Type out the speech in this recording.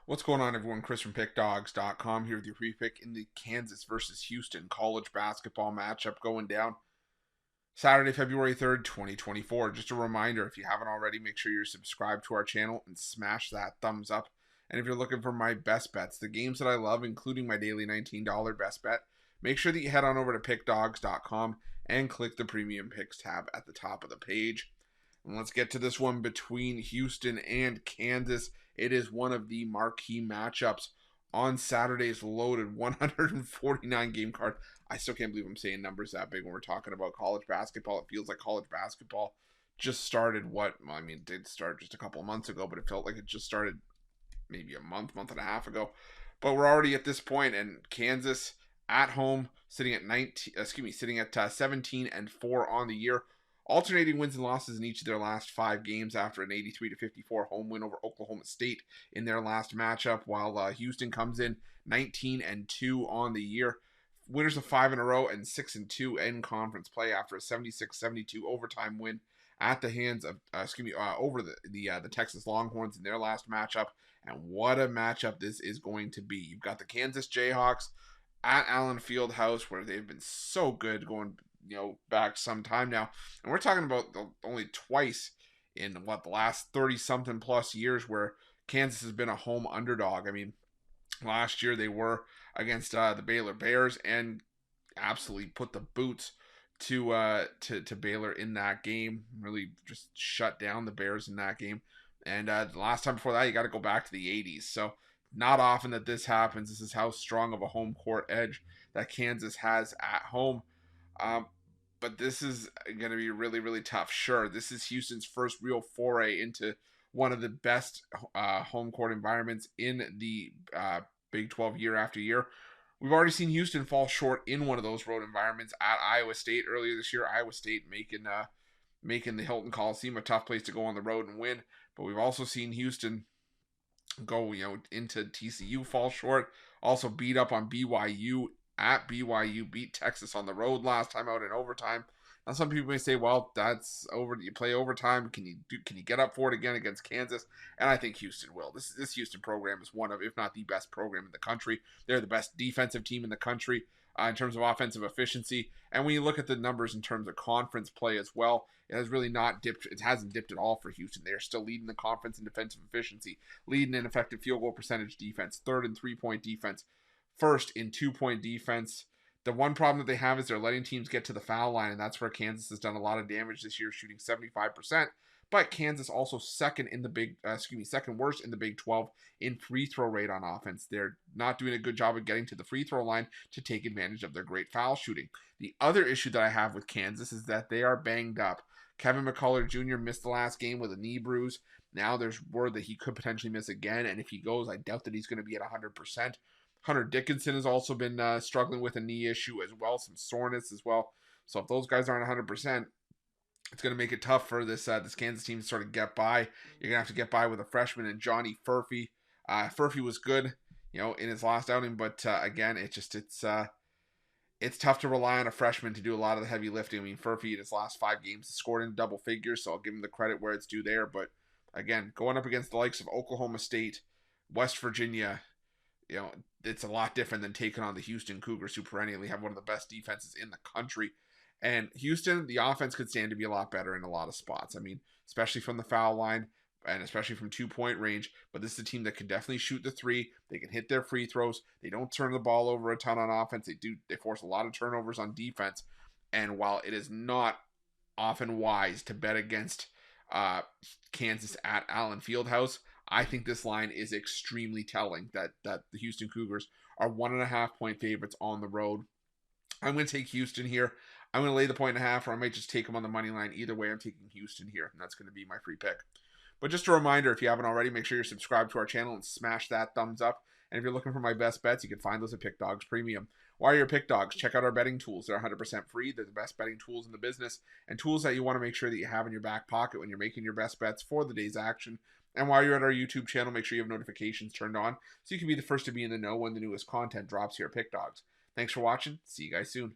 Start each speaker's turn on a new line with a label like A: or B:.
A: What's going on, everyone? Chris from Pickdawgz.com here with your free pick in the Kansas versus Houston college basketball matchup going down Saturday, February 3rd, 2024. Just a reminder, if you haven't already, make sure you're subscribed to our channel and smash that thumbs up. And if you're looking for my best bets, the games that I love, including my daily $19 best bet, make sure that you head on over to Pickdawgz.com and click the Premium Picks tab at the top of the page. And let's get to this one between Houston and Kansas. It is one of the marquee matchups on Saturday's loaded 149 game card. I still can't believe I'm saying numbers that big when we're talking about college basketball. It feels like college basketball just started it did start just a couple of months ago, but it felt like it just started maybe a month and a half ago. But we're already at this point, and Kansas at home sitting at 17-4 on the year, alternating wins and losses in each of their last 5 games after an 83-54 home win over Oklahoma State in their last matchup, while Houston comes in 19-2 on the year. Winners of 5 in a row and 6-2 in conference play after a 76-72 overtime win at the hands of over the Texas Longhorns in their last matchup. And what a matchup this is going to be. You've got the Kansas Jayhawks at Allen Fieldhouse, where they've been so good going back some time now. And we're talking about only twice in the last 30-something plus years where Kansas has been a home underdog. I mean, last year they were against the Baylor Bears and absolutely put the boots to Baylor in that game. Really just shut down the Bears in that game. And the last time before that, you got to go back to the 80s. So not often that this happens. This is how strong of a home court edge that Kansas has at home. But this is going to be really, really tough. Sure, this is Houston's first real foray into one of the best home court environments in the Big 12 year after year. We've already seen Houston fall short in one of those road environments at Iowa State earlier this year. Iowa State making the Hilton Coliseum a tough place to go on the road and win. But we've also seen Houston go into TCU, fall short. Also beat up on BYU at BYU, beat Texas on the road last time out in overtime. Now some people may say, well, that's over. You play overtime. Can you get up for it again against Kansas? And I think Houston will. This Houston program is one of, if not the best program in the country. They're the best defensive team in the country in terms of offensive efficiency. And when you look at the numbers in terms of conference play as well, it has really not dipped. It hasn't dipped at all for Houston. They are still leading the conference in defensive efficiency, leading in effective field goal percentage defense, third in 3-point defense, first in 2-point defense. The one problem that they have is they're letting teams get to the foul line, and that's where Kansas has done a lot of damage this year, shooting 75%. But Kansas also second worst in the Big 12 in free throw rate on offense. They're not doing a good job of getting to the free throw line to take advantage of their great foul shooting. The other issue that I have with Kansas is that they are banged up. Kevin McCullough Jr. missed the last game with a knee bruise. Now there's word that he could potentially miss again, and if he goes, I doubt that he's going to be at 100%. Hunter Dickinson has also been struggling with a knee issue as well, some soreness as well. So if those guys aren't 100%, it's going to make it tough for this Kansas team to sort of get by. You're going to have to get by with a freshman and Johnny Furphy. Furphy was good, in his last outing, but again, it's tough to rely on a freshman to do a lot of the heavy lifting. I mean, Furphy in his last 5 games has scored in double figures, so I'll give him the credit where it's due there. But again, going up against the likes of Oklahoma State, West Virginia, it's a lot different than taking on the Houston Cougars, who perennially have one of the best defenses in the country. And Houston, the offense could stand to be a lot better in a lot of spots. I mean, especially from the foul line and especially from 2-point range. But this is a team that can definitely shoot the 3. They can hit their free throws. They don't turn the ball over a ton on offense. They force a lot of turnovers on defense. And while it is not often wise to bet against Kansas at Allen Fieldhouse, I think this line is extremely telling that the Houston Cougars are 1.5-point favorites on the road. I'm going to take Houston here. I'm going to lay the 1.5, or I might just take them on the money line. Either way, I'm taking Houston here, and that's going to be my free pick. But just a reminder, if you haven't already, make sure you're subscribed to our channel and smash that thumbs up. And if you're looking for my best bets, you can find those at Pickdawgz Premium. While you're Pickdawgz, check out our betting tools. They're 100% free. They're the best betting tools in the business, and tools that you want to make sure that you have in your back pocket when you're making your best bets for the day's action. And while you're at our YouTube channel, make sure you have notifications turned on so you can be the first to be in the know when the newest content drops here at Pickdawgz. Thanks for watching. See you guys soon.